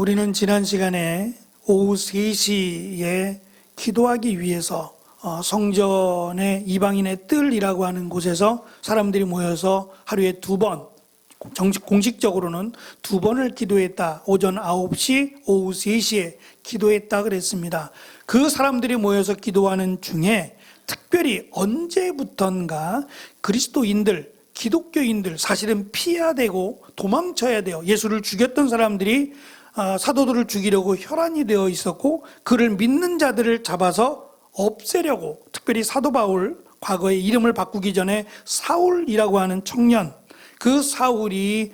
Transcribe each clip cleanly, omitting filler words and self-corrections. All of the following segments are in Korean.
우리는 지난 시간에 오후 3시에 기도하기 위해서 성전의 이방인의 뜰이라고 하는 곳에서 사람들이 모여서 하루에 2번, 공식적으로는 2번을 기도했다. 오전 9시, 오후 3시에 기도했다 그랬습니다. 그 사람들이 모여서 기도하는 중에 특별히 언제부턴가 그리스도인들, 기독교인들, 사실은 피해야 되고 도망쳐야 돼요. 예수를 죽였던 사람들이 사도들을 죽이려고 혈안이 되어 있었고, 그를 믿는 자들을 잡아서 없애려고, 특별히 사도 바울, 과거에 이름을 바꾸기 전에 사울이라고 하는 청년, 그 사울이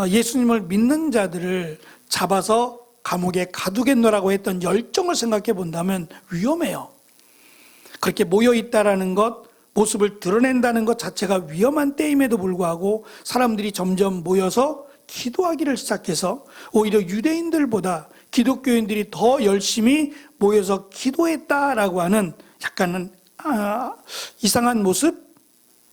예수님을 믿는 자들을 잡아서 감옥에 가두겠노라고 했던 열정을 생각해 본다면 위험해요. 그렇게 모여있다라는 것, 모습을 드러낸다는 것 자체가 위험한 때임에도 불구하고 사람들이 점점 모여서 기도하기를 시작해서 오히려 유대인들보다 기독교인들이 더 열심히 모여서 기도했다라고 하는 약간은 이상한 모습,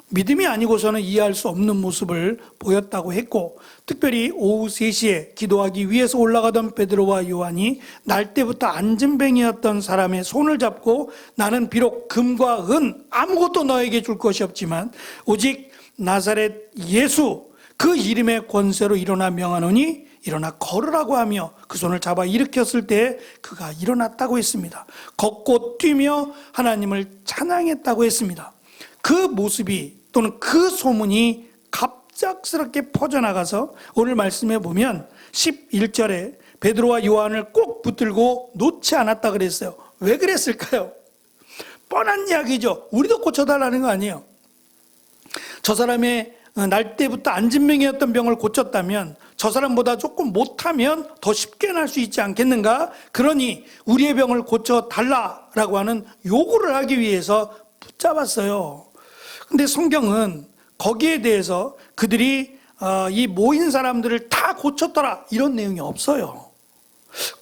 믿음이 아니고서는 이해할 수 없는 모습을 보였다고 했고, 특별히 오후 3시에 기도하기 위해서 올라가던 베드로와 요한이 날 때부터 안진뱅이였던 사람의 손을 잡고, 나는 비록 금과 은 아무것도 너에게 줄 것이 없지만 오직 나사렛 예수 그 이름의 권세로 일어나 명하노니 일어나 걸으라고 하며 그 손을 잡아 일으켰을 때 그가 일어났다고 했습니다. 걷고 뛰며 하나님을 찬양했다고 했습니다. 그 모습이 또는 그 소문이 갑작스럽게 퍼져나가서 오늘 말씀에 보면 11절에 베드로와 요한을 꼭 붙들고 놓지 않았다 그랬어요. 왜 그랬을까요? 뻔한 이야기죠. 우리도 고쳐달라는 거 아니에요. 저 사람의 날 때부터 안진병이었던 병을 고쳤다면 저 사람보다 조금 못하면 더 쉽게 날 수 있지 않겠는가? 그러니 우리의 병을 고쳐달라라고 하는 요구를 하기 위해서 붙잡았어요. 근데 성경은 거기에 대해서 그들이 이 모인 사람들을 다 고쳤더라 이런 내용이 없어요.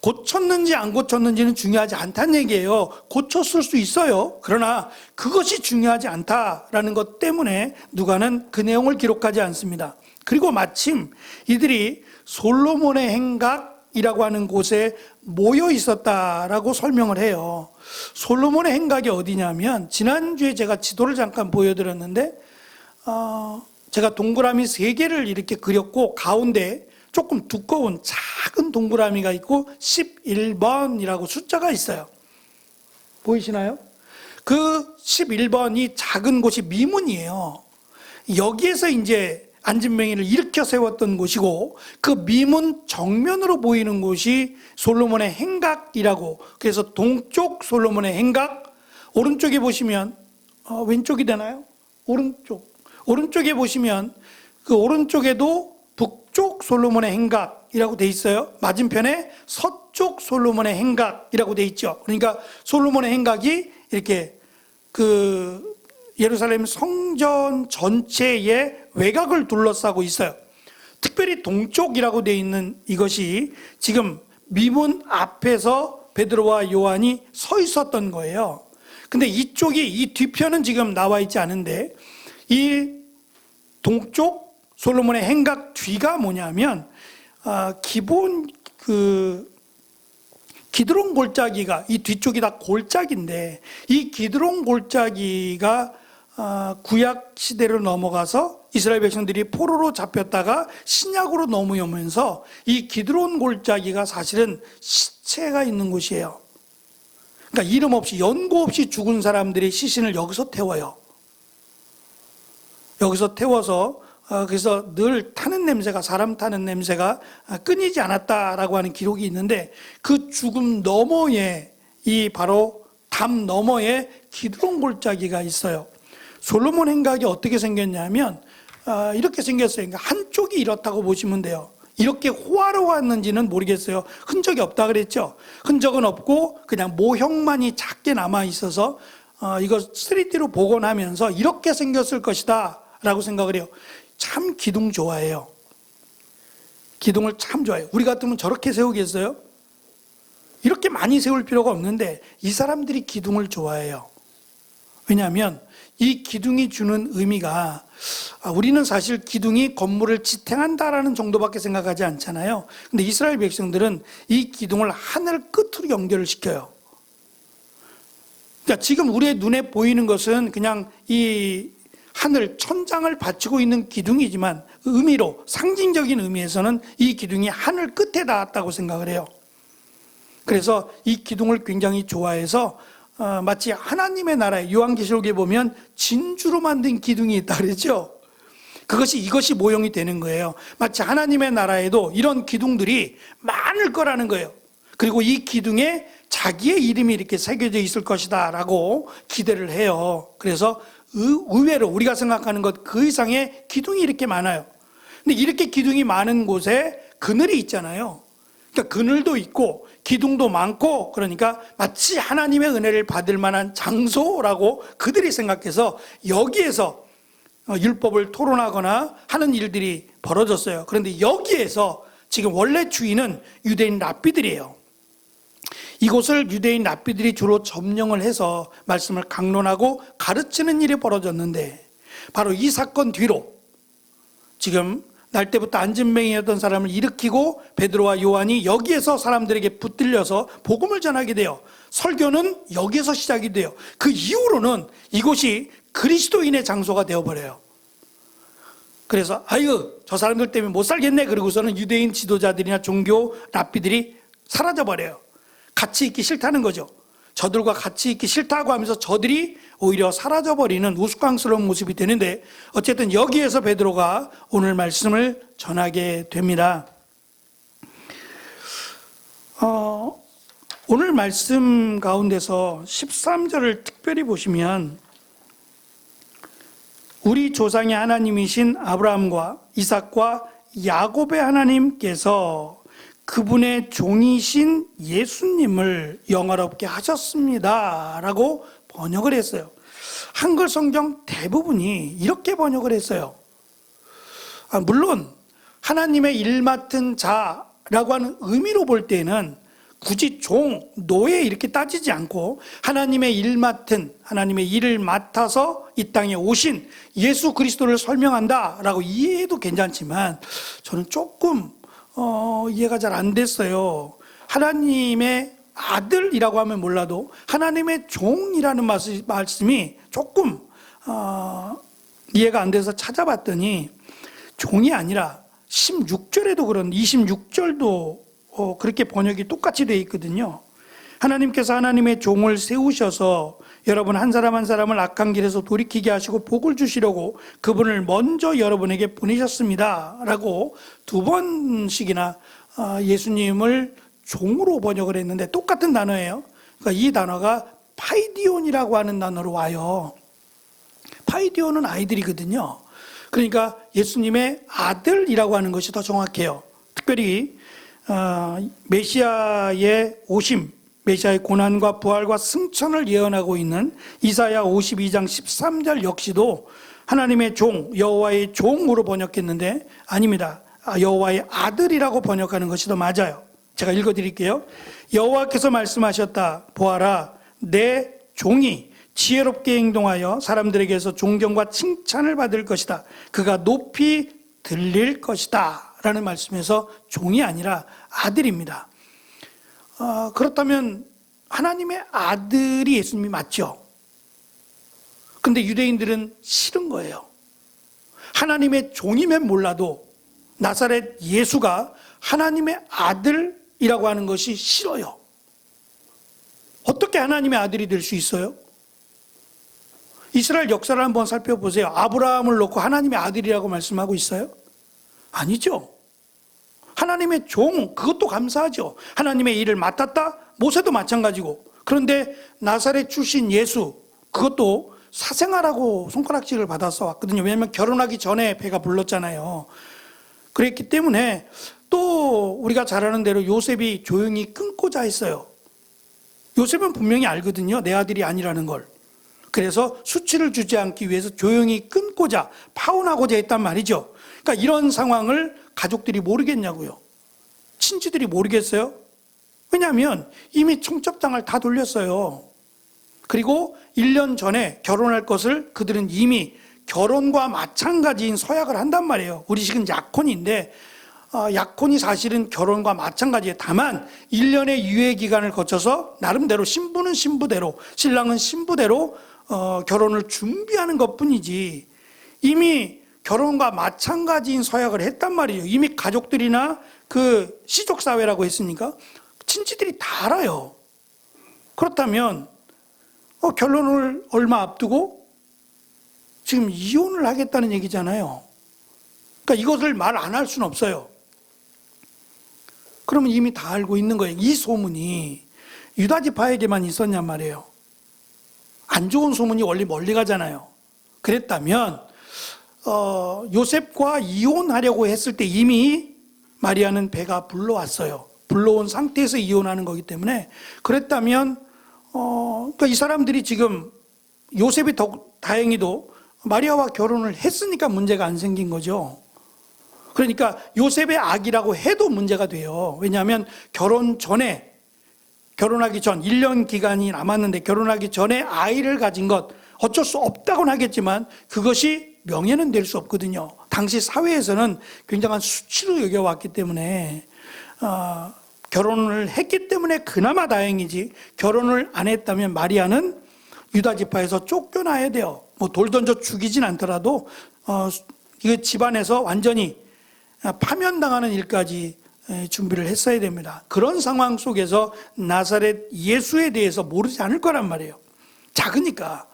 고쳤는지 안 고쳤는지는 중요하지 않다는 얘기예요. 고쳤을 수 있어요. 그러나 그것이 중요하지 않다라는 것 때문에 누가는 그 내용을 기록하지 않습니다. 그리고 마침 이들이 솔로몬의 행각이라고 하는 곳에 모여 있었다라고 설명을 해요. 솔로몬의 행각이 어디냐면, 지난주에 제가 지도를 잠깐 보여드렸는데 제가 동그라미 3개를 이렇게 그렸고 가운데 조금 두꺼운 작은 동그라미가 있고 11번이라고 숫자가 있어요. 보이시나요? 그 11번이 작은 곳이 미문이에요. 여기에서 이제 안진뱅이를 일으켜 세웠던 곳이고, 그 미문 정면으로 보이는 곳이 솔로몬의 행각이라고, 그래서 동쪽 솔로몬의 행각, 오른쪽에 보시면 왼쪽이 되나요? 오른쪽에 보시면 그 오른쪽에도 북쪽 솔로몬의 행각이라고 돼 있어요. 맞은편에 서쪽 솔로몬의 행각이라고 돼 있죠. 그러니까 솔로몬의 행각이 이렇게 그 예루살렘 성전 전체의 외곽을 둘러싸고 있어요. 특별히 동쪽이라고 돼 있는 이것이 지금 미문 앞에서 베드로와 요한이 서 있었던 거예요. 근데 이쪽이, 이 뒤편은 지금 나와 있지 않은데, 이 동쪽 솔로몬의 행각 뒤가 뭐냐면 기본 기드론 골짜기가, 이 뒤쪽이 다 골짜기인데, 이 기드론 골짜기가 구약 시대로 넘어가서 이스라엘 백성들이 포로로 잡혔다가 신약으로 넘어오면서 이 기드론 골짜기가 사실은 시체가 있는 곳이에요. 그러니까 이름 없이, 연고 없이 죽은 사람들의 시신을 여기서 태워요. 여기서 태워서 그래서 늘 타는 냄새가, 사람 타는 냄새가 끊이지 않았다라고 하는 기록이 있는데, 그 죽음 너머에, 이 바로 담 너머에 기드론 골짜기가 있어요. 솔로몬 행각이 어떻게 생겼냐면 이렇게 생겼어요. 그러니까 한쪽이 이렇다고 보시면 돼요. 이렇게 호화로웠는지는 모르겠어요. 흔적이 없다 그랬죠. 흔적은 없고 그냥 모형만이 작게 남아 있어서 이거 3D로 복원하면서 이렇게 생겼을 것이다 라고 생각을 해요. 참 기둥 좋아해요. 기둥을 참 좋아해요. 우리 같으면 저렇게 세우겠어요? 이렇게 많이 세울 필요가 없는데 이 사람들이 기둥을 좋아해요. 왜냐하면 이 기둥이 주는 의미가 우리는 사실 기둥이 건물을 지탱한다라는 정도밖에 생각하지 않잖아요. 근데 이스라엘 백성들은 이 기둥을 하늘 끝으로 연결을 시켜요. 그러니까 지금 우리의 눈에 보이는 것은 그냥 이 하늘 천장을 받치고 있는 기둥이지만 의미로, 상징적인 의미에서는 이 기둥이 하늘 끝에 닿았다고 생각을 해요. 그래서 이 기둥을 굉장히 좋아해서 마치 하나님의 나라에, 요한계시록에 보면 진주로 만든 기둥이 있다 그러죠. 이것이 모형이 되는 거예요. 마치 하나님의 나라에도 이런 기둥들이 많을 거라는 거예요. 그리고 이 기둥에 자기의 이름이 이렇게 새겨져 있을 것이다 라고 기대를 해요. 그래서 의외로 우리가 생각하는 것 그 이상의 기둥이 이렇게 많아요. 근데 이렇게 기둥이 많은 곳에 그늘이 있잖아요. 그러니까 그늘도 있고 기둥도 많고, 그러니까 마치 하나님의 은혜를 받을 만한 장소라고 그들이 생각해서 여기에서 율법을 토론하거나 하는 일들이 벌어졌어요. 그런데 여기에서 지금 원래 주인은 유대인 랍비들이에요. 이곳을 유대인 랍비들이 주로 점령을 해서 말씀을 강론하고 가르치는 일이 벌어졌는데, 바로 이 사건 뒤로 지금 날 때부터 안진뱅이였던 사람을 일으키고 베드로와 요한이 여기에서 사람들에게 붙들려서 복음을 전하게 돼요. 설교는 여기에서 시작이 돼요. 그 이후로는 이곳이 그리스도인의 장소가 되어버려요. 그래서 저 사람들 때문에 못 살겠네 그러고서는 유대인 지도자들이나 종교 랍비들이 사라져버려요. 같이 있기 싫다는 거죠. 저들과 같이 있기 싫다고 하면서 저들이 오히려 사라져버리는 우스꽝스러운 모습이 되는데, 어쨌든 여기에서 베드로가 오늘 말씀을 전하게 됩니다. 오늘 말씀 가운데서 13절을 특별히 보시면 우리 조상의 하나님이신 아브라함과 이삭과 야곱의 하나님께서 그분의 종이신 예수님을 영화롭게 하셨습니다 라고 번역을 했어요. 한글 성경 대부분이 이렇게 번역을 했어요. 물론 하나님의 일 맡은 자라고 하는 의미로 볼 때는 굳이 종, 노예 이렇게 따지지 않고 하나님의 일 맡은, 하나님의 일을 맡아서 이 땅에 오신 예수 그리스도를 설명한다라고 이해해도 괜찮지만, 저는 조금 이해가 잘 안 됐어요. 하나님의 아들이라고 하면 몰라도 하나님의 종이라는 말씀이 조금 이해가 안 돼서 찾아봤더니 종이 아니라 16절에도 그런 26절도 그렇게 번역이 똑같이 되어 있거든요. 하나님께서 하나님의 종을 세우셔서 여러분 한 사람 한 사람을 악한 길에서 돌이키게 하시고 복을 주시려고 그분을 먼저 여러분에게 보내셨습니다 라고 두 번씩이나 예수님을 종으로 번역을 했는데 똑같은 단어예요. 그러니까 이 단어가 파이디온이라고 하는 단어로 와요. 파이디온은 아이들이거든요. 그러니까 예수님의 아들이라고 하는 것이 더 정확해요. 특별히 메시아의 오심, 메시아의 고난과 부활과 승천을 예언하고 있는 이사야 52장 13절 역시도 하나님의 종, 여호와의 종으로 번역했는데 아닙니다. 여호와의 아들이라고 번역하는 것이 더 맞아요. 제가 읽어드릴게요. 여호와께서 말씀하셨다. 보아라, 내 종이 지혜롭게 행동하여 사람들에게서 존경과 칭찬을 받을 것이다. 그가 높이 들릴 것이다 라는 말씀에서 종이 아니라 아들입니다. 그렇다면 하나님의 아들이 예수님이 맞죠? 근데 유대인들은 싫은 거예요. 하나님의 종이면 몰라도 나사렛 예수가 하나님의 아들이라고 하는 것이 싫어요. 어떻게 하나님의 아들이 될 수 있어요? 이스라엘 역사를 한번 살펴보세요. 아브라함을 놓고 하나님의 아들이라고 말씀하고 있어요? 아니죠. 하나님의 종, 그것도 감사하죠. 하나님의 일을 맡았다? 모세도 마찬가지고. 그런데 나사렛 출신 예수, 그것도 사생아라고 손가락질을 받아서 왔거든요. 왜냐하면 결혼하기 전에 배가 불렀잖아요. 그랬기 때문에 또 우리가 잘 아는 대로 요셉이 조용히 끊고자 했어요. 요셉은 분명히 알거든요. 내 아들이 아니라는 걸. 그래서 수치를 주지 않기 위해서 조용히 끊고자, 파혼하고자 했단 말이죠. 그러니까 이런 상황을 가족들이 모르겠냐고요. 친지들이 모르겠어요. 왜냐하면 이미 청첩장을 다 돌렸어요. 그리고 1년 전에 결혼할 것을 그들은 이미 결혼과 마찬가지인 서약을 한단 말이에요. 우리식은 약혼인데 약혼이 사실은 결혼과 마찬가지예요. 다만 1년의 유예 기간을 거쳐서 나름대로 신부는 신부대로 신랑은 신부대로 결혼을 준비하는 것뿐이지 이미 결혼과 마찬가지인 서약을 했단 말이에요. 이미 가족들이나 그 시족사회라고 했으니까 친지들이 다 알아요. 그렇다면 결혼을 얼마 앞두고 지금 이혼을 하겠다는 얘기잖아요. 그러니까 이것을 말 안 할 수는 없어요. 그러면 이미 다 알고 있는 거예요. 이 소문이 유다 지파에게만 있었냔 말이에요. 안 좋은 소문이 원래 멀리 가잖아요. 그랬다면 요셉과 이혼하려고 했을 때 이미 마리아는 배가 불러왔어요. 불러온 상태에서 이혼하는 거기 때문에 그랬다면 그러니까 이 사람들이 지금 요셉이 다행히도 마리아와 결혼을 했으니까 문제가 안 생긴 거죠. 그러니까 요셉의 악이라고 해도 문제가 돼요. 왜냐하면 결혼하기 전 1년 기간이 남았는데 결혼하기 전에 아이를 가진 것 어쩔 수 없다고는 하겠지만 그것이 명예는 될 수 없거든요. 당시 사회에서는 굉장한 수치로 여겨왔기 때문에 결혼을 했기 때문에 그나마 다행이지 결혼을 안 했다면 마리아는 유다 지파에서 쫓겨나야 돼요. 뭐 돌 던져 죽이진 않더라도 이 집안에서 완전히 파면당하는 일까지 준비를 했어야 됩니다. 그런 상황 속에서 나사렛 예수에 대해서 모르지 않을 거란 말이에요. 작으니까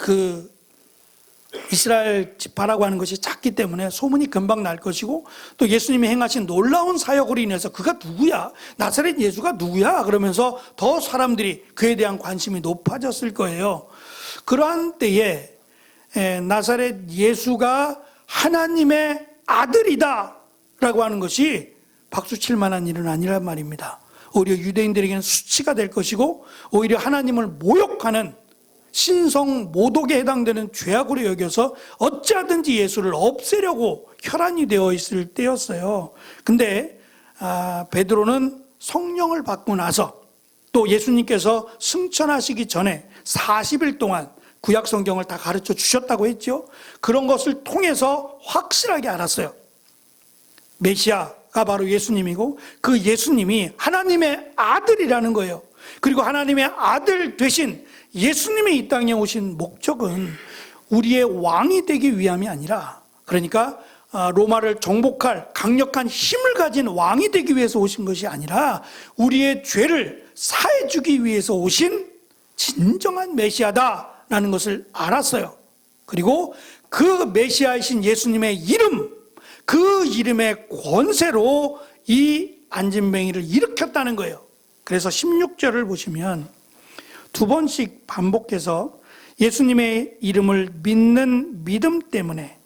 그 이스라엘 지파라고 하는 것이 작기 때문에 소문이 금방 날 것이고 또 예수님이 행하신 놀라운 사역으로 인해서 그가 누구야? 나사렛 예수가 누구야? 그러면서 더 사람들이 그에 대한 관심이 높아졌을 거예요. 그러한 때에 나사렛 예수가 하나님의 아들이다 라고 하는 것이 박수칠 만한 일은 아니란 말입니다. 오히려 유대인들에게는 수치가 될 것이고 오히려 하나님을 모욕하는 신성 모독에 해당되는 죄악으로 여겨서 어찌하든지 예수를 없애려고 혈안이 되어 있을 때였어요. 근데 베드로는 성령을 받고 나서 또 예수님께서 승천하시기 전에 40일 동안 구약 성경을 다 가르쳐 주셨다고 했죠. 그런 것을 통해서 확실하게 알았어요. 메시아가 바로 예수님이고 그 예수님이 하나님의 아들이라는 거예요. 그리고 하나님의 아들 되신 예수님이 이 땅에 오신 목적은 우리의 왕이 되기 위함이 아니라 그러니까 로마를 정복할 강력한 힘을 가진 왕이 되기 위해서 오신 것이 아니라 우리의 죄를 사해주기 위해서 오신 진정한 메시아다라는 것을 알았어요. 그리고 그 메시아이신 예수님의 이름, 그 이름의 권세로 이 안진뱅이를 일으켰다는 거예요. 그래서 16절을 보시면 두 번씩 반복해서 예수님의 이름을 믿는 믿음 때문에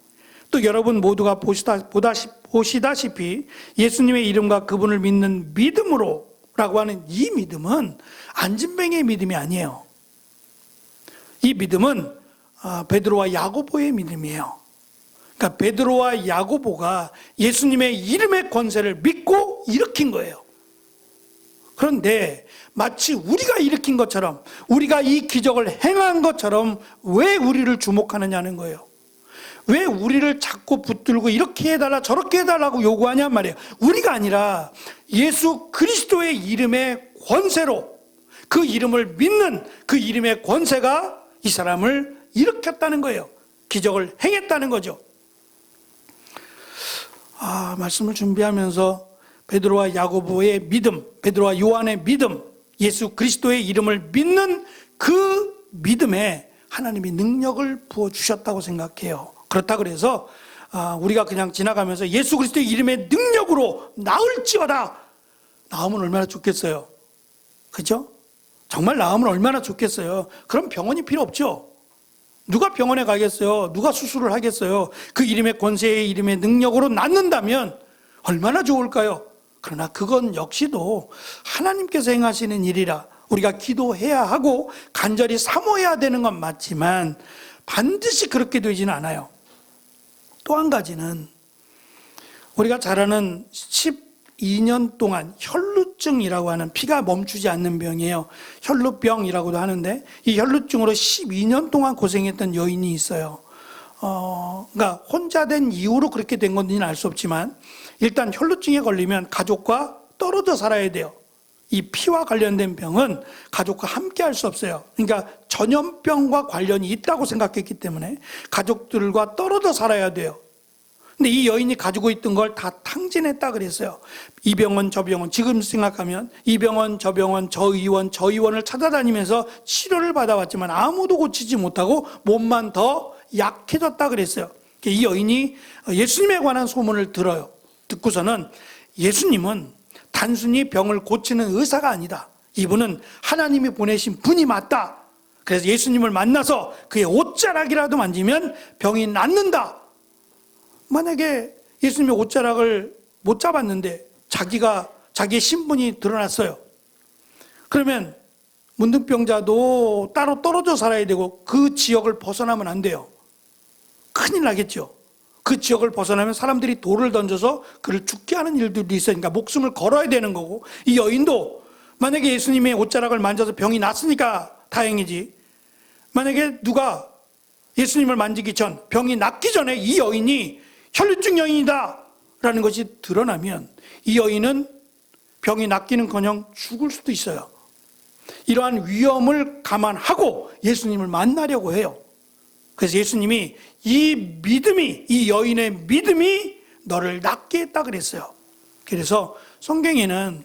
또 여러분 모두가 보시다시피 예수님의 이름과 그분을 믿는 믿음으로 라고 하는 이 믿음은 안진뱅이의 믿음이 아니에요. 이 믿음은 베드로와 야고보의 믿음이에요. 그러니까 베드로와 야고보가 예수님의 이름의 권세를 믿고 일으킨 거예요. 그런데 마치 우리가 일으킨 것처럼 우리가 이 기적을 행한 것처럼 왜 우리를 주목하느냐는 거예요. 왜 우리를 자꾸 붙들고 이렇게 해달라 저렇게 해달라고 요구하냔 말이에요. 우리가 아니라 예수 그리스도의 이름의 권세로 그 이름을 믿는 그 이름의 권세가 이 사람을 일으켰다는 거예요. 기적을 행했다는 거죠. 말씀을 준비하면서 베드로와 야고보의 믿음, 베드로와 요한의 믿음, 예수 그리스도의 이름을 믿는 그 믿음에 하나님이 능력을 부어주셨다고 생각해요. 그렇다 그래서 우리가 그냥 지나가면서 예수 그리스도의 이름의 능력으로 나을지어다. 나으면 얼마나 좋겠어요. 그죠? 정말 나으면 얼마나 좋겠어요. 그럼 병원이 필요 없죠. 누가 병원에 가겠어요? 누가 수술을 하겠어요? 그 이름의 권세의 이름의 능력으로 낫는다면 얼마나 좋을까요? 그러나 그건 역시도 하나님께서 행하시는 일이라 우리가 기도해야 하고 간절히 사모해야 되는 건 맞지만 반드시 그렇게 되지는 않아요. 또 한 가지는 우리가 잘 아는 12년 동안 혈루증이라고 하는 피가 멈추지 않는 병이에요. 혈루병이라고도 하는데 이 혈루증으로 12년 동안 고생했던 여인이 있어요. 그러니까 혼자 된 이유로 그렇게 된 건지는 알 수 없지만 일단 혈루증에 걸리면 가족과 떨어져 살아야 돼요. 이 피와 관련된 병은 가족과 함께 할 수 없어요. 그러니까 전염병과 관련이 있다고 생각했기 때문에 가족들과 떨어져 살아야 돼요. 근데 이 여인이 가지고 있던 걸 다 탕진했다 그랬어요. 이 병원 저 병원, 지금 생각하면 이 병원 저 병원 저 의원을 찾아다니면서 치료를 받아왔지만 아무도 고치지 못하고 몸만 더 약해졌다 그랬어요. 이 여인이 예수님에 관한 소문을 들어요. 듣고서는 예수님은 단순히 병을 고치는 의사가 아니다. 이분은 하나님이 보내신 분이 맞다. 그래서 예수님을 만나서 그의 옷자락이라도 만지면 병이 낫는다. 만약에 예수님의 옷자락을 못 잡았는데 자기의 신분이 드러났어요. 그러면 문둥병자도 따로 떨어져 살아야 되고 그 지역을 벗어나면 안 돼요. 큰일 나겠죠. 그 지역을 벗어나면 사람들이 돌을 던져서 그를 죽게 하는 일들도 있으니까 목숨을 걸어야 되는 거고, 이 여인도 만약에 예수님의 옷자락을 만져서 병이 났으니까 다행이지, 만약에 누가 예수님을 만지기 전, 병이 낫기 전에 이 여인이 혈루증 여인이다 라는 것이 드러나면 이 여인은 병이 낫기는커녕 죽을 수도 있어요. 이러한 위험을 감안하고 예수님을 만나려고 해요. 그래서 예수님이 이 여인의 믿음이 너를 낫게 했다 그랬어요. 그래서 성경에는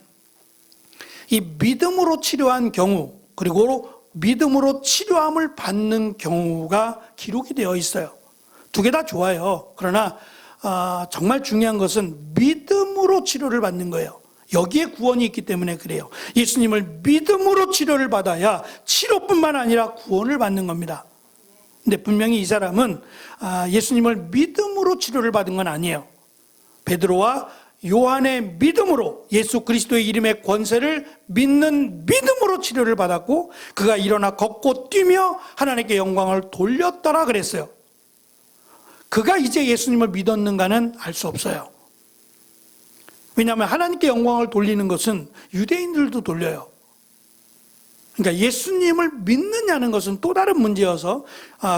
이 믿음으로 치료한 경우, 그리고 믿음으로 치료함을 받는 경우가 기록이 되어 있어요. 두 개 다 좋아요. 그러나 정말 중요한 것은 믿음으로 치료를 받는 거예요. 여기에 구원이 있기 때문에 그래요. 예수님을 믿음으로 치료를 받아야 치료뿐만 아니라 구원을 받는 겁니다. 근데 분명히 이 사람은 예수님을 믿음으로 치료를 받은 건 아니에요. 베드로와 요한의 믿음으로, 예수 그리스도의 이름의 권세를 믿는 믿음으로 치료를 받았고, 그가 일어나 걷고 뛰며 하나님께 영광을 돌렸더라 그랬어요. 그가 이제 예수님을 믿었는가는 알 수 없어요. 왜냐하면 하나님께 영광을 돌리는 것은 유대인들도 돌려요. 그러니까 예수님을 믿느냐는 것은 또 다른 문제여서,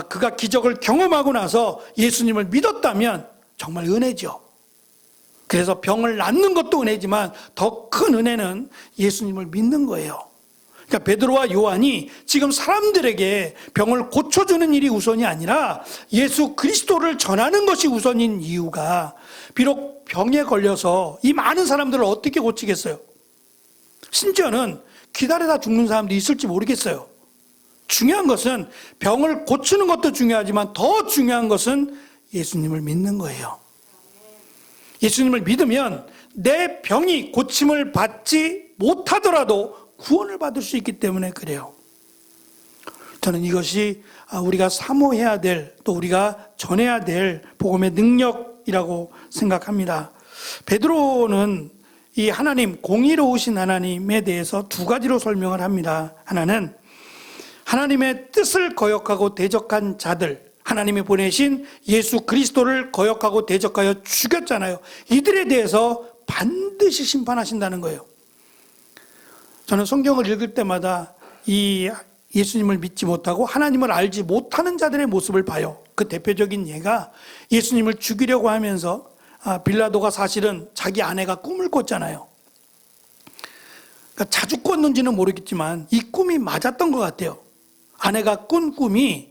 그가 기적을 경험하고 나서 예수님을 믿었다면 정말 은혜죠. 그래서 병을 낫는 것도 은혜지만 더 큰 은혜는 예수님을 믿는 거예요. 그러니까 베드로와 요한이 지금 사람들에게 병을 고쳐주는 일이 우선이 아니라 예수 그리스도를 전하는 것이 우선인 이유가, 비록 병에 걸려서 이 많은 사람들을 어떻게 고치겠어요? 심지어는 기다리다 죽는 사람도 있을지 모르겠어요. 중요한 것은 병을 고치는 것도 중요하지만 더 중요한 것은 예수님을 믿는 거예요. 예수님을 믿으면 내 병이 고침을 받지 못하더라도 구원을 받을 수 있기 때문에 그래요. 저는 이것이 우리가 사모해야 될, 또 우리가 전해야 될 복음의 능력이라고 생각합니다. 베드로는 이 하나님, 공의로우신 하나님에 대해서 두 가지로 설명을 합니다. 하나는 하나님의 뜻을 거역하고 대적한 자들, 하나님이 보내신 예수 그리스도를 거역하고 대적하여 죽였잖아요. 이들에 대해서 반드시 심판하신다는 거예요. 저는 성경을 읽을 때마다 이 예수님을 믿지 못하고 하나님을 알지 못하는 자들의 모습을 봐요. 그 대표적인 예가 예수님을 죽이려고 하면서 빌라도가 사실은 자기 아내가 꿈을 꿨잖아요. 그러니까 자주 꿨는지는 모르겠지만 이 꿈이 맞았던 것 같아요. 아내가 꾼 꿈이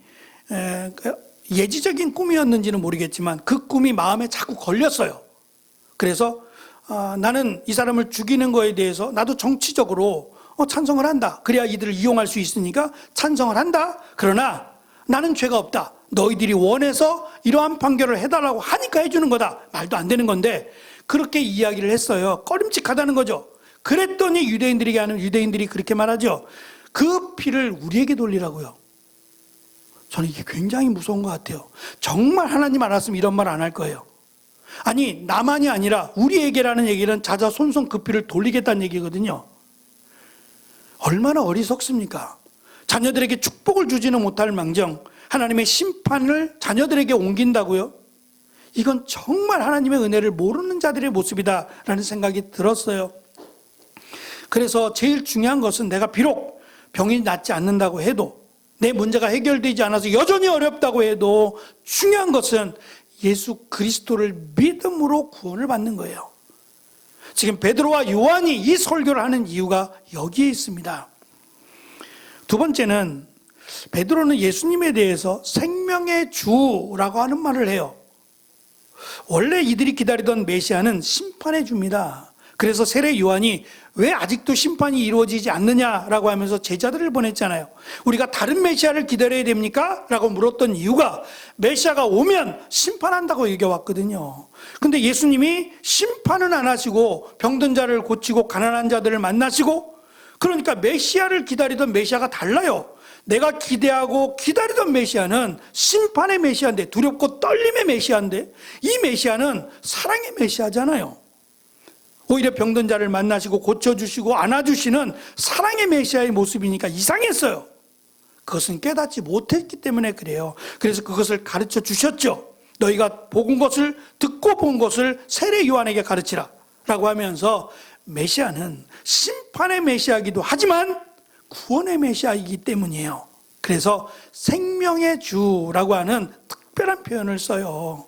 예지적인 꿈이었는지는 모르겠지만 그 꿈이 마음에 자꾸 걸렸어요. 그래서 나는 이 사람을 죽이는 거에 대해서 나도 정치적으로 찬성을 한다. 그래야 이들을 이용할 수 있으니까 찬성을 한다. 그러나 나는 죄가 없다. 너희들이 원해서 이러한 판결을 해달라고 하니까 해주는 거다. 말도 안 되는 건데 그렇게 이야기를 했어요. 꺼림칙하다는 거죠. 그랬더니 유대인들이 그렇게 말하죠. 그 피를 우리에게 돌리라고요. 저는 이게 굉장히 무서운 것 같아요. 정말 하나님 알았으면 이런 말 안 할 거예요. 아니, 나만이 아니라 우리에게라는 얘기는 자자손손 그 피를 돌리겠다는 얘기거든요. 얼마나 어리석습니까? 자녀들에게 축복을 주지는 못할 망정 하나님의 심판을 자녀들에게 옮긴다고요? 이건 정말 하나님의 은혜를 모르는 자들의 모습이다라는 생각이 들었어요. 그래서 제일 중요한 것은 내가 비록 병이 낫지 않는다고 해도 내 문제가 해결되지 않아서 여전히 어렵다고 해도 중요한 것은 예수 그리스도를 믿음으로 구원을 받는 거예요. 지금 베드로와 요한이 이 설교를 하는 이유가 여기에 있습니다. 두 번째는 베드로는 예수님에 대해서 생명의 주라고 하는 말을 해요. 원래 이들이 기다리던 메시아는 심판의 주입니다. 그래서 세례 요한이 왜 아직도 심판이 이루어지지 않느냐라고 하면서 제자들을 보냈잖아요. 우리가 다른 메시아를 기다려야 됩니까? 라고 물었던 이유가 메시아가 오면 심판한다고 얘기해왔거든요. 근데 예수님이 심판은 안 하시고 병든 자를 고치고 가난한 자들을 만나시고, 그러니까 메시아를 기다리던 메시아가 달라요. 내가 기대하고 기다리던 메시아는 심판의 메시아인데, 두렵고 떨림의 메시아인데, 이 메시아는 사랑의 메시아잖아요. 오히려 병든 자를 만나시고 고쳐주시고 안아주시는 사랑의 메시아의 모습이니까 이상했어요. 그것은 깨닫지 못했기 때문에 그래요. 그래서 그것을 가르쳐 주셨죠. 너희가 본 것을, 듣고 본 것을 세례 요한에게 가르치라 라고 하면서, 메시아는 심판의 메시아이기도 하지만 구원의 메시아이기 때문이에요. 그래서 생명의 주라고 하는 특별한 표현을 써요.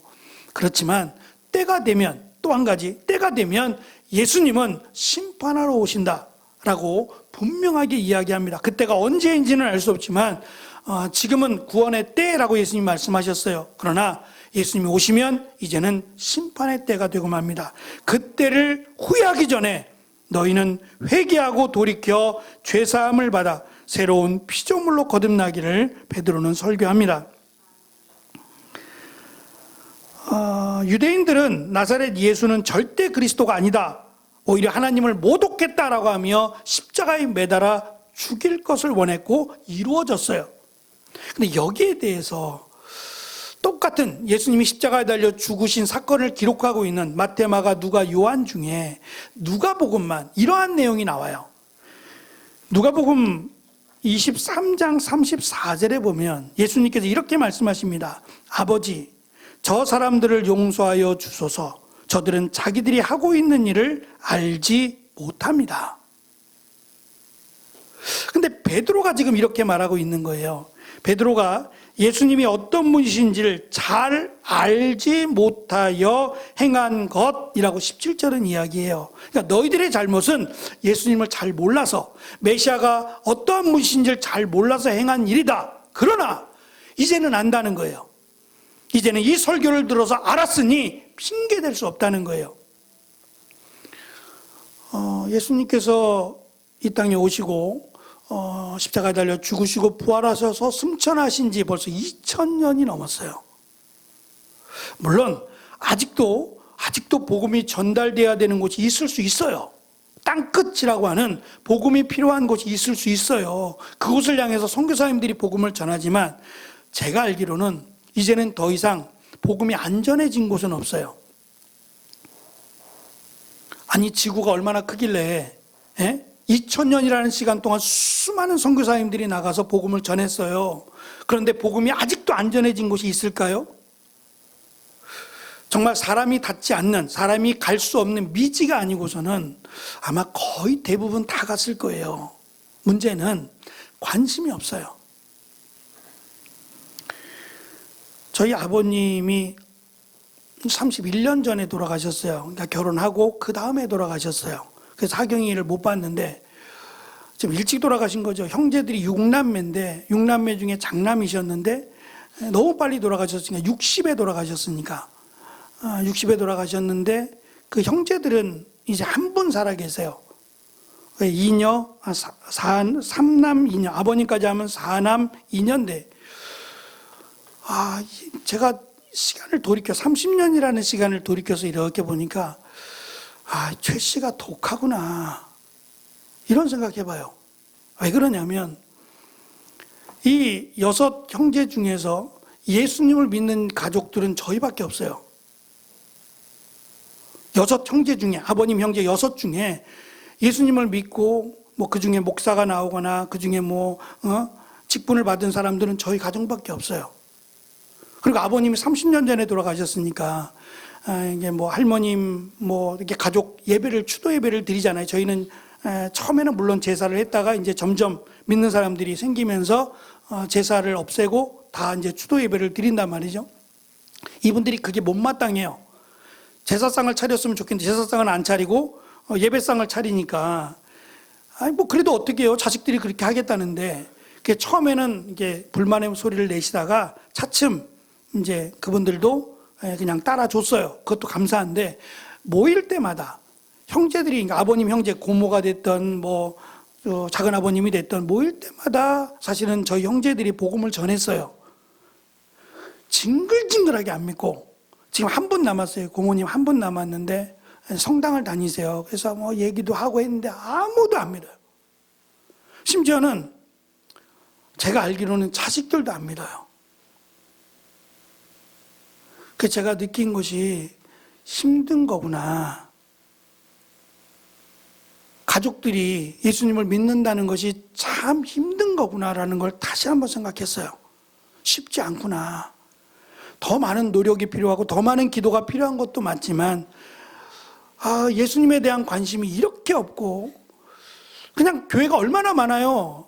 그렇지만 때가 되면, 또 한 가지, 때가 되면 예수님은 심판하러 오신다라고 분명하게 이야기합니다. 그때가 언제인지는 알 수 없지만 지금은 구원의 때라고 예수님이 말씀하셨어요. 그러나 예수님이 오시면 이제는 심판의 때가 되고 맙니다. 그때를 후회하기 전에 너희는 회개하고 돌이켜 죄사함을 받아 새로운 피조물로 거듭나기를 베드로는 설교합니다. 유대인들은 나사렛 예수는 절대 그리스도가 아니다, 오히려 하나님을 모독했다라고 하며 십자가에 매달아 죽일 것을 원했고 이루어졌어요. 근데 여기에 대해서 똑같은 예수님이 십자가에 달려 죽으신 사건을 기록하고 있는 마태, 마가, 누가, 요한 중에 누가복음만 이러한 내용이 나와요. 누가복음 23장 34절에 보면 예수님께서 이렇게 말씀하십니다. 아버지, 저 사람들을 용서하여 주소서. 저들은 자기들이 하고 있는 일을 알지 못합니다. 근데 베드로가 지금 이렇게 말하고 있는 거예요. 베드로가 예수님이 어떤 분이신지를 잘 알지 못하여 행한 것이라고 17절은 이야기해요. 그러니까 너희들의 잘못은 예수님을 잘 몰라서, 메시아가 어떠한 분이신지를 잘 몰라서 행한 일이다. 그러나 이제는 안다는 거예요. 이제는 이 설교를 들어서 알았으니 핑계댈 수 없다는 거예요. 예수님께서 이 땅에 오시고 십자가에 달려 죽으시고 부활하셔서 승천하신 지 벌써 2000년이 넘었어요. 물론 아직도 복음이 전달돼야 되는 곳이 있을 수 있어요. 땅끝이라고 하는 복음이 필요한 곳이 있을 수 있어요. 그곳을 향해서 선교사님들이 복음을 전하지만 제가 알기로는 이제는 더 이상 복음이 안전해진 곳은 없어요. 아니, 지구가 얼마나 크길래 2000년이라는 시간 동안 수많은 선교사님들이 나가서 복음을 전했어요. 그런데 복음이 아직도 안전해진 곳이 있을까요? 정말 사람이 닿지 않는, 사람이 갈 수 없는 미지가 아니고서는 아마 거의 대부분 다 갔을 거예요. 문제는 관심이 없어요. 저희 아버님이 31년 전에 돌아가셨어요. 그러니까 결혼하고 그 다음에 돌아가셨어요. 그래서 하경이를 못 봤는데 좀 일찍 돌아가신 거죠. 형제들이 6남매인데 6남매 중에 장남이셨는데 너무 빨리 돌아가셨으니까 60에 돌아가셨으니까 60에 돌아가셨는데 그 형제들은 이제 한 분 살아 계세요. 2녀, 3남 2녀, 아버님까지 하면 4남 2녀인데 제가 시간을 돌이켜 30년이라는 시간을 돌이켜서 이렇게 보니까 최 씨가 독하구나 이런 생각해봐요. 왜 그러냐면 이 6 형제 중에서 예수님을 믿는 가족들은 저희밖에 없어요. 6 형제 중에, 아버님 형제 6 중에 예수님을 믿고 그 중에 목사가 나오거나 그 중에 직분을 받은 사람들은 저희 가정밖에 없어요. 그리고 아버님이 30년 전에 돌아가셨으니까 이게 할머님 이렇게 가족 예배를, 추도 예배를 드리잖아요. 저희는 처음에는 물론 제사를 했다가 이제 점점 믿는 사람들이 생기면서 제사를 없애고 다 이제 추도 예배를 드린단 말이죠. 이분들이 그게 못마땅해요. 제사상을 차렸으면 좋겠는데 제사상은 안 차리고 예배상을 차리니까 아니 뭐 그래도 어떻게 해요? 자식들이 그렇게 하겠다는데 그게 처음에는 이게 불만의 소리를 내시다가 차츰 이제 그분들도 그냥 따라줬어요. 그것도 감사한데 모일 때마다 형제들이 그러니까 아버님 형제 고모가 됐던 뭐 작은 아버님이 됐던 모일 때마다 사실은 저희 형제들이 복음을 전했어요. 징글징글하게 안 믿고 지금 한 분 남았어요. 고모님 한 분 남았는데 성당을 다니세요. 그래서 뭐 얘기도 하고 했는데 아무도 안 믿어요. 심지어는 제가 알기로는 자식들도 안 믿어요. 그 제가 느낀 것이 힘든 거구나. 가족들이 예수님을 믿는다는 것이 참 힘든 거구나라는 걸 다시 한번 생각했어요. 쉽지 않구나. 더 많은 노력이 필요하고 더 많은 기도가 필요한 것도 맞지만 예수님에 대한 관심이 이렇게 없고 그냥 교회가 얼마나 많아요.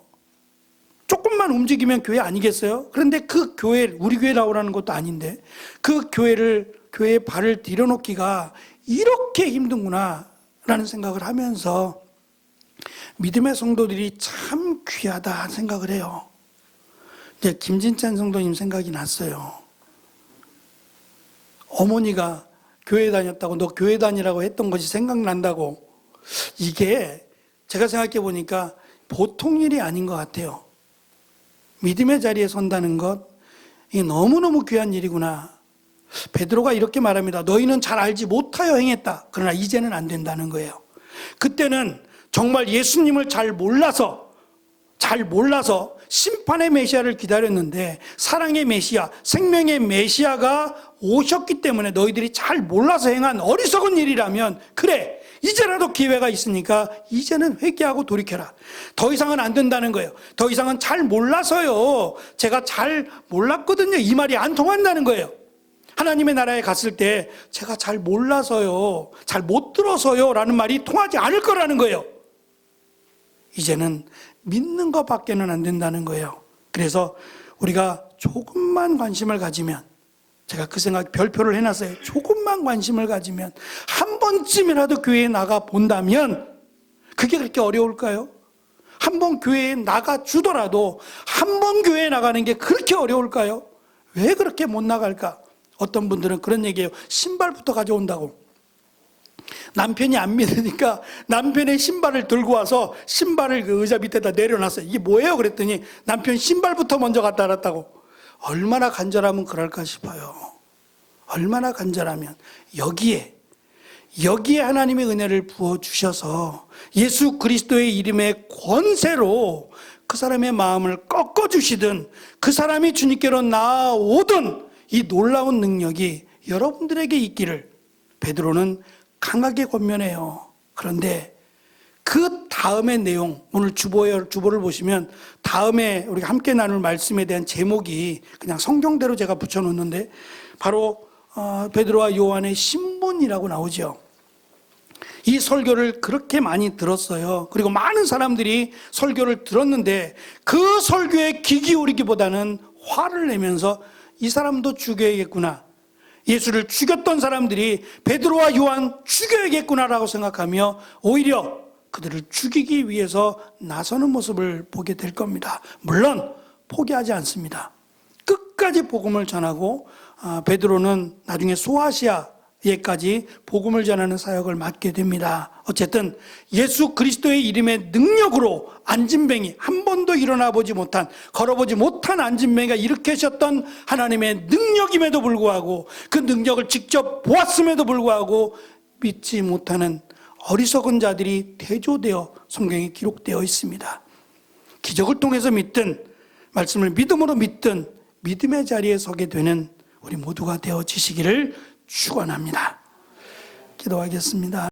조금만 움직이면 교회 아니겠어요? 그런데 그 교회, 우리 교회 나오라는 것도 아닌데 그 교회에 발을 들여놓기가 이렇게 힘든구나 라는 생각을 하면서 믿음의 성도들이 참 귀하다 생각을 해요. 이제 김진찬 성도님 생각이 났어요. 어머니가 교회 다녔다고 너 교회 다니라고 했던 것이 생각난다고. 이게 제가 생각해 보니까 보통 일이 아닌 것 같아요. 믿음의 자리에 선다는 것, 이게 너무너무 귀한 일이구나. 베드로가 이렇게 말합니다. 너희는 잘 알지 못하여 행했다. 그러나 이제는 안 된다는 거예요. 그때는 정말 예수님을 잘 몰라서 심판의 메시아를 기다렸는데 사랑의 메시아, 생명의 메시아가 오셨기 때문에 너희들이 잘 몰라서 행한 어리석은 일이라면 그래, 이제라도 기회가 있으니까 이제는 회개하고 돌이켜라. 더 이상은 안 된다는 거예요. 더 이상은 잘 몰라서요. 제가 잘 몰랐거든요. 이 말이 안 통한다는 거예요. 하나님의 나라에 갔을 때 제가 잘 몰라서요, 잘 못 들어서요 라는 말이 통하지 않을 거라는 거예요. 이제는 믿는 것밖에는 안 된다는 거예요. 그래서 우리가 조금만 관심을 가지면, 제가 그 생각 별표를 해놨어요. 조금만 관심을 가지면, 한 번쯤이라도 교회에 나가 본다면 그게 그렇게 어려울까요? 한 번 교회에 나가 주더라도 한 번 교회에 나가는 게 그렇게 어려울까요? 왜 그렇게 못 나갈까? 어떤 분들은 그런 얘기해요. 신발부터 가져온다고. 남편이 안 믿으니까 남편의 신발을 들고 와서 신발을 그 의자 밑에다 내려놨어요. 이게 뭐예요? 그랬더니 남편 신발부터 먼저 갖다 놨다고. 얼마나 간절하면 그럴까 싶어요. 얼마나 간절하면 여기에 하나님의 은혜를 부어주셔서 예수 그리스도의 이름의 권세로 그 사람의 마음을 꺾어주시든 그 사람이 주님께로 나아오든 이 놀라운 능력이 여러분들에게 있기를 베드로는 강하게 권면해요. 그런데 그 다음의 내용, 오늘 주보를 보시면 다음에 우리가 함께 나눌 말씀에 대한 제목이 그냥 성경대로 제가 붙여놓는데 바로 베드로와 요한의 신분이라고 나오죠. 이 설교를 그렇게 많이 들었어요. 그리고 많은 사람들이 설교를 들었는데 그 설교에 귀 기울이기보다는 화를 내면서 이 사람도 죽여야겠구나, 예수를 죽였던 사람들이 베드로와 요한 죽여야겠구나라고 생각하며 오히려 그들을 죽이기 위해서 나서는 모습을 보게 될 겁니다. 물론 포기하지 않습니다. 끝까지 복음을 전하고 베드로는 나중에 소아시아에까지 복음을 전하는 사역을 맡게 됩니다. 어쨌든 예수 그리스도의 이름의 능력으로 안진뱅이, 한 번도 일어나 보지 못한, 걸어보지 못한 안진뱅이가 일으키셨던 하나님의 능력임에도 불구하고 그 능력을 직접 보았음에도 불구하고 믿지 못하는 어리석은 자들이 대조되어 성경에 기록되어 있습니다. 기적을 통해서 믿든 말씀을 믿음으로 믿든 믿음의 자리에 서게 되는 우리 모두가 되어지시기를 축원합니다. 기도하겠습니다.